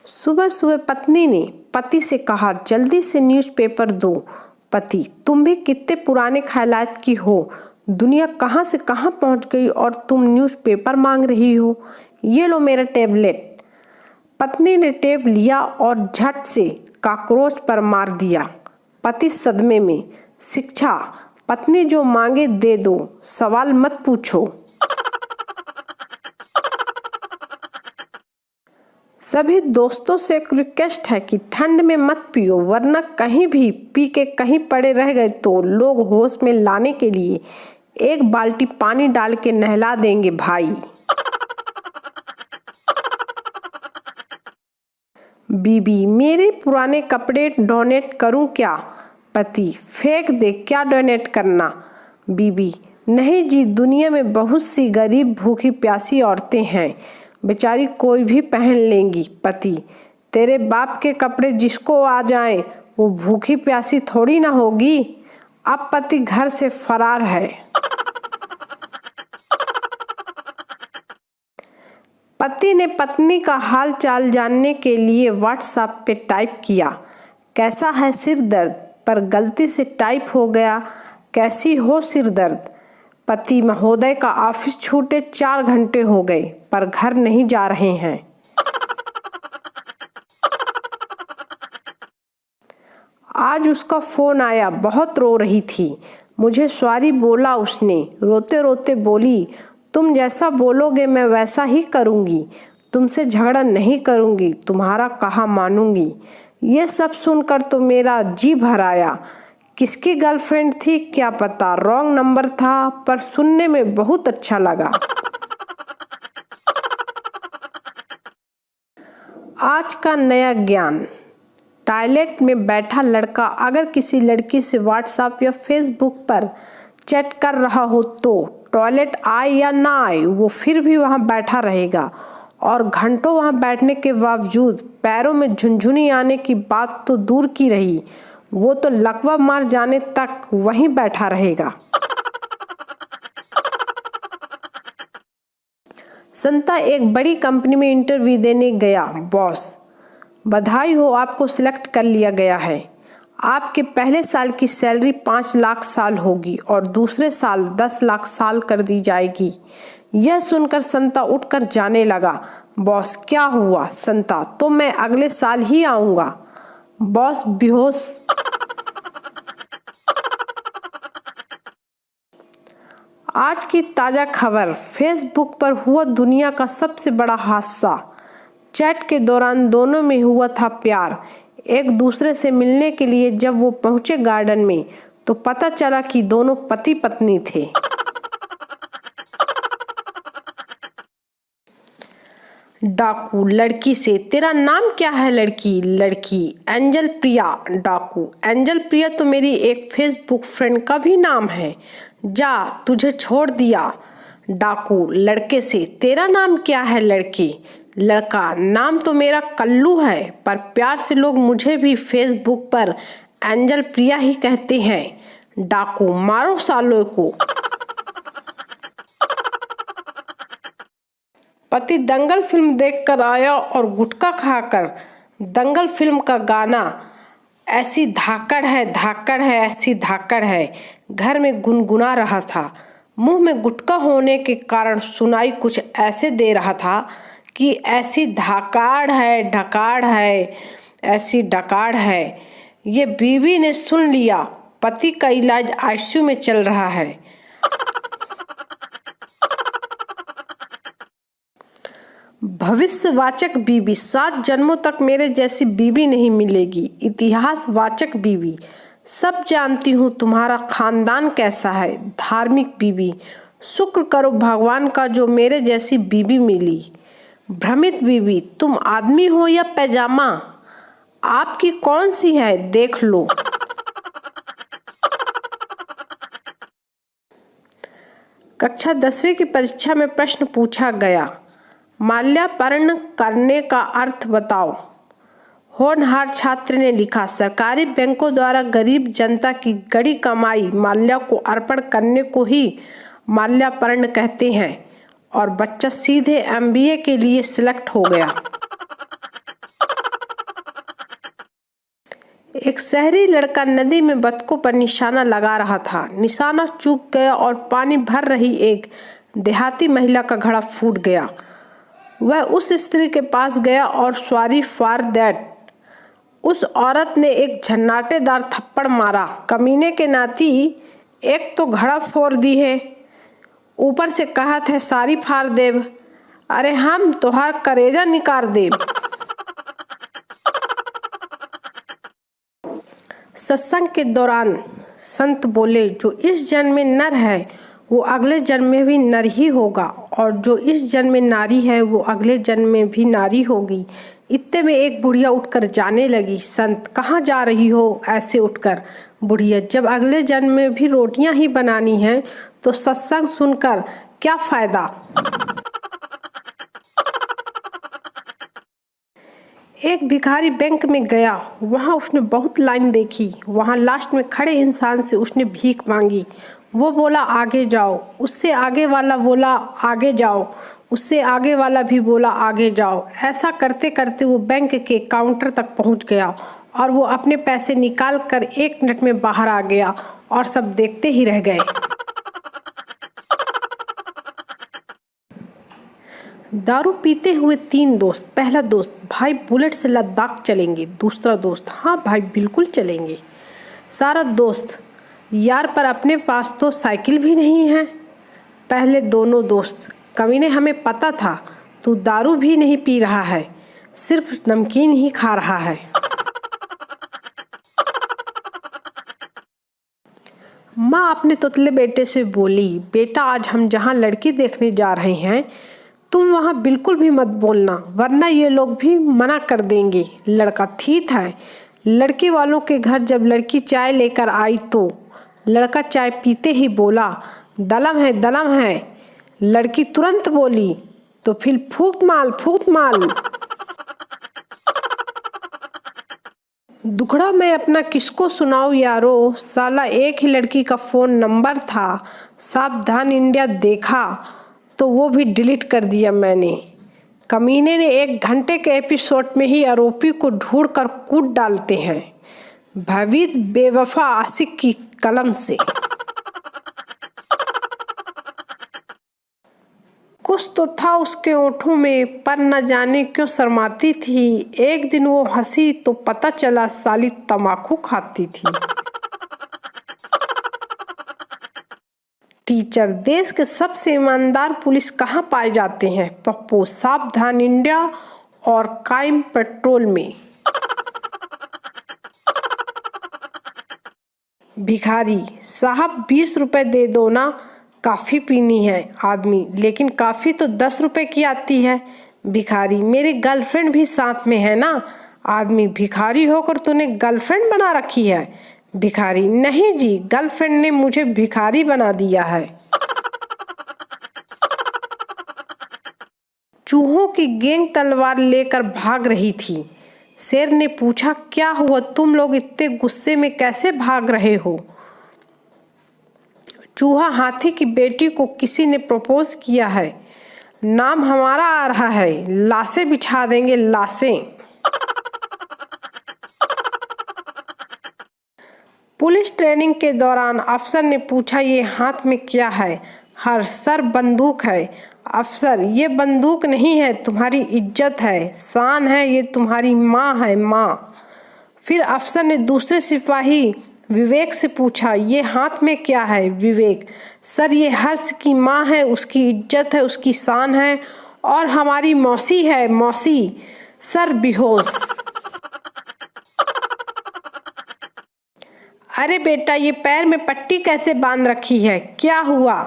सुबह सुबह पत्नी ने पति से कहा, जल्दी से न्यूज़पेपर दो। पति, तुम भी कितने पुराने ख्यालात की हो। दुनिया कहाँ से कहाँ पहुँच गई और तुम न्यूज़पेपर मांग रही हो। ये लो मेरा टैबलेट। पत्नी ने टेब लिया और झट से कॉकरोच पर मार दिया। पति सदमे में। शिक्षा, पत्नी जो मांगे दे दो, सवाल मत पूछो। सभी दोस्तों से एक रिक्वेस्ट है कि ठंड में मत पियो, वरना कहीं भी पी के कहीं पड़े रह गए तो लोग होश में लाने के लिए एक बाल्टी पानी डाल के नहला देंगे भाई। बीबी, मेरे पुराने कपड़े डोनेट करूं क्या। पति, फेंक दे, क्या डोनेट करना। बीबी, नहीं जी, दुनिया में बहुत सी गरीब भूखी प्यासी औरतें हैं, बेचारी कोई भी पहन लेंगी। पति, तेरे बाप के कपड़े जिसको आ जाएं वो भूखी प्यासी थोड़ी ना होगी। अब पति घर से फरार है। पति ने पत्नी का हाल चाल जानने के लिए व्हाट्सएप पे टाइप किया, कैसा है सिर दर्द, पर गलती से टाइप हो गया, कैसी हो सिर दर्द। पति महोदय का ऑफिस छूटे 4 घंटे हो गए पर घर नहीं जा रहे हैं। आज उसका फोन आया, बहुत रो रही थी। मुझे सॉरी बोला उसने। रोते रोते बोली, तुम जैसा बोलोगे मैं वैसा ही करूँगी, तुमसे झगड़ा नहीं करूँगी, तुम्हारा कहा मानूंगी। ये सब सुनकर तो मेरा जी भर आया। किसकी गर्लफ्रेंड थी क्या पता, रॉन्ग नंबर था, पर सुनने में बहुत अच्छा लगा। आज का नया ज्ञान। टॉयलेट में बैठा लड़का अगर किसी लड़की से व्हाट्सएप या फेसबुक पर चैट कर रहा हो तो टॉयलेट आए या ना आए वो फिर भी वहां बैठा रहेगा, और घंटों वहां बैठने के बावजूद पैरों में झुनझुनी आने की बात तो दूर की रही, वो तो लकवा मार जाने तक वहीं बैठा रहेगा। संता एक बड़ी कंपनी में इंटरव्यू देने गया। बॉस, बधाई हो, आपको सिलेक्ट कर लिया गया है। आपके पहले साल की सैलरी 5 लाख साल होगी और दूसरे साल 10 लाख साल कर दी जाएगी। यह सुनकर संता उठकर जाने लगा। बॉस, क्या हुआ। संता, तो मैं अगले साल ही आऊंगा। बॉस बेहोश। आज की ताजा खबर, फेसबुक पर हुआ दुनिया का सबसे बड़ा हादसा। चैट के दौरान दोनों में हुआ था प्यार। एक दूसरे से मिलने के लिए जब वो पहुंचे गार्डन में तो पता चला कि दोनों पति पत्नी थे। डाकू लड़की से, तेरा नाम क्या है लड़की। लड़की, एंजल प्रिया। डाकू, एंजल प्रिया तो मेरी एक फेसबुक फ्रेंड का भी नाम है, जा तुझे छोड़ दिया। डाकू लड़के से, तेरा नाम क्या है लड़की। लड़का, नाम तो मेरा कल्लू है, पर प्यार से लोग मुझे भी फेसबुक पर एंजल प्रिया ही कहते हैं। डाकू, मारो सालों को। पति दंगल फिल्म देखकर आया और गुटखा खाकर दंगल फिल्म का गाना ऐसी धाकड़ है ऐसी धाकड़ है घर में गुनगुना रहा था। मुंह में गुटखा होने के कारण सुनाई कुछ ऐसे दे रहा था कि ऐसी धाकाड़ है ढकाड़ है ऐसी डकाड़ है। ये बीवी ने सुन लिया, पति का इलाज आईसीयू में चल रहा है। भविष्यवाचक बीवी, 7 जन्मों तक मेरे जैसी बीवी नहीं मिलेगी। इतिहासवाचक बीवी, सब जानती हूँ तुम्हारा खानदान कैसा है। धार्मिक बीवी, शुक्र करो भगवान का जो मेरे जैसी बीवी मिली। भ्रमित बीवी, तुम आदमी हो या पैजामा, आपकी कौन सी है देख लो। कक्षा 10वीं की परीक्षा में प्रश्न पूछा गया, माल्यार्पण करने का अर्थ बताओ। होनहार छात्र ने लिखा, सरकारी बैंकों द्वारा गरीब जनता की गड़ी कमाई माल्या को अर्पण करने को ही माल्यार्पण कहते हैं, और बच्चा सीधे MBA के लिए सिलेक्ट हो गया। एक शहरी लड़का नदी में बतखों पर निशाना लगा रहा था। निशाना चूक गया और पानी भर रही एक देहाती महिला का घड़ा फूट गया। वह उस स्त्री के पास गया और सॉरी फॉर दैट। उस औरत ने एक झन्नाटेदार थप्पड़ मारा। कमीने के नाती, एक तो घड़ा फोड़ दी है, ऊपर से कहत है सारी फाड़ देव। अरे हम तोहार करेजा निकाल देव। सत्संग के दौरान संत बोले, जो इस जन्म में नर है वो अगले जन्म में भी नर ही होगा, और जो इस जन्म में नारी है वो अगले जन्म में भी नारी होगी। इतने में एक बुढ़िया उठकर जाने लगी। संत, कहाँ जा रही हो ऐसे उठकर? बुढ़िया, जब अगले जन्म में भी रोटियां ही बनानी हैं तो सत्संग सुनकर क्या फायदा। एक भिखारी बैंक में गया। वहाँ उसने बहुत लाइन देखी। वहाँ लास्ट में खड़े इंसान से उसने भीख मांगी। वो बोला आगे जाओ। उससे आगे वाला बोला आगे जाओ। उससे आगे वाला भी बोला आगे जाओ। ऐसा करते करते वो बैंक के काउंटर तक पहुँच गया और वो अपने पैसे निकाल कर 1 मिनट में बाहर आ गया और सब देखते ही रह गए। दारू पीते हुए 3 दोस्त। पहला दोस्त, भाई बुलेट से लद्दाख चलेंगे। दूसरा दोस्त, हाँ भाई बिल्कुल चलेंगे। सारा दोस्त, यार पर अपने पास तो साइकिल भी नहीं है। पहले दोनों दोस्त, कमीने हमें पता था तू दारू भी नहीं पी रहा है, सिर्फ नमकीन ही खा रहा है। माँ अपने तोतले बेटे से बोली, बेटा आज हम जहाँ लड़की देखने जा रहे हैं तुम वहाँ बिल्कुल भी मत बोलना, वरना ये लोग भी मना कर देंगे। लड़का ठीक है। लड़की वालों के घर जब लड़की चाय लेकर आई तो लड़का चाय पीते ही बोला, दलम है दलम है। लड़की तुरंत बोली, तो फिर फूक माल फूक माल। दुखड़ा मैं अपना किसको सुनाऊं यारो, साला एक ही लड़की का फ़ोन नंबर था। सावधान इंडिया देखा तो वो भी डिलीट कर दिया मैंने। कमीने ने 1 घंटे के एपिसोड में ही आरोपी को ढूंढ कर कूट डालते हैं, भयभीत बेवफा आशिक की कलम से। कुछ तो था उसके होठों में, पर न जाने क्यों शर्माती थी। एक दिन वो हंसी तो पता चला साली तम्बाकू खाती थी। टीचर, देश के सबसे ईमानदार पुलिस कहाँ पाए जाते हैं? पप्पू, सावधान इंडिया और क्राइम पेट्रोल में। भिखारी, साहब 20 रुपए दे दो ना, काफ़ी पीनी है। आदमी, लेकिन काफ़ी तो 10 रुपए की आती है। भिखारी, मेरी गर्लफ्रेंड भी साथ में है ना। आदमी, भिखारी होकर तूने गर्लफ्रेंड बना रखी है? भिखारी, नहीं जी, गर्लफ्रेंड ने मुझे भिखारी बना दिया है। चूहों की गैंग तलवार लेकर भाग रही थी। शेर ने पूछा, क्या हुआ, तुम लोग इतने गुस्से में कैसे भाग रहे हो? चूहा, हाथी की बेटी को किसी ने प्रपोज किया है, नाम हमारा आ रहा है, लाशें बिछा देंगे लाशें। पुलिस ट्रेनिंग के दौरान अफसर ने पूछा, ये हाथ में क्या है? हर सर बंदूक है। अफसर, ये बंदूक नहीं है, तुम्हारी इज्जत है, शान है, ये तुम्हारी माँ है माँ। फिर अफसर ने दूसरे सिपाही विवेक से पूछा, ये हाथ में क्या है? विवेक, सर ये हर्ष की माँ है, उसकी इज्जत है, उसकी शान है, और हमारी मौसी है मौसी। सर बेहोश। अरे बेटा, ये पैर में पट्टी कैसे बांध रखी है, क्या हुआ?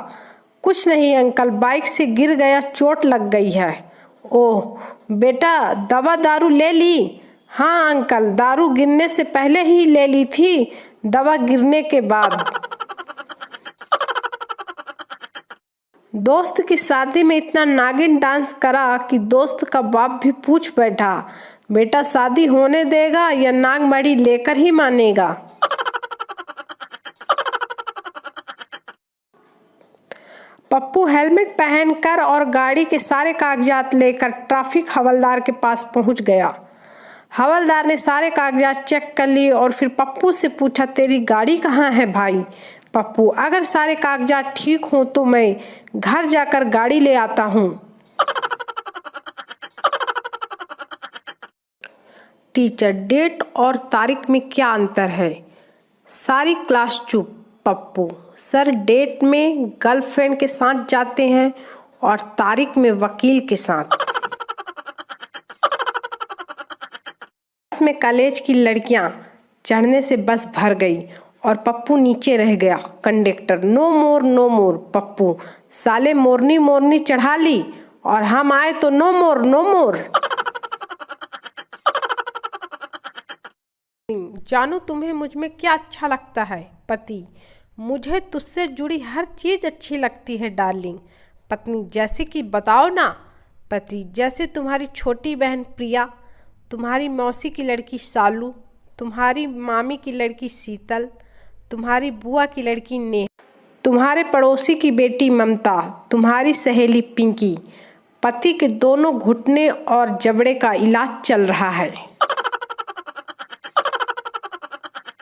कुछ नहीं अंकल, बाइक से गिर गया, चोट लग गई है। ओह बेटा, दवा दारू ले ली? हाँ अंकल, दारू गिरने से पहले ही ले ली थी, दवा गिरने के बाद। दोस्त की शादी में इतना नागिन डांस करा कि दोस्त का बाप भी पूछ बैठा, बेटा शादी होने देगा या नाग मड़ी लेकर ही मानेगा? पप्पू हेलमेट पहनकर और गाड़ी के सारे कागजात लेकर ट्रैफिक हवलदार के पास पहुंच गया। हवलदार ने सारे कागजात चेक कर लिए और फिर पप्पू से पूछा, तेरी गाड़ी कहाँ है भाई? पप्पू, अगर सारे कागजात ठीक हों तो मैं घर जाकर गाड़ी ले आता हूँ। टीचर, डेट और तारीख में क्या अंतर है? सारी क्लास चुप। पप्पू, सर डेट में गर्लफ्रेंड के साथ जाते हैं और तारीख में वकील के साथ। बस में कॉलेज की लड़कियां चढ़ने से बस भर गई और पप्पू नीचे रह गया। कंडक्टर, नो मोर नो मोर। पप्पू, साले मोरनी मोरनी चढ़ा ली और हम आए तो नो मोर नो मोर। जानू, तुम्हें मुझ में क्या अच्छा लगता है? पति, मुझे तुझसे जुड़ी हर चीज अच्छी लगती है डार्लिंग। पत्नी, जैसे कि बताओ ना। पति, जैसे तुम्हारी छोटी बहन प्रिया, तुम्हारी मौसी की लड़की सालू, तुम्हारी मामी की लड़की शीतल, तुम्हारी बुआ की लड़की नेहा, तुम्हारे पड़ोसी की बेटी ममता, तुम्हारी सहेली पिंकी। पति के दोनों घुटने और जबड़े का इलाज चल रहा है।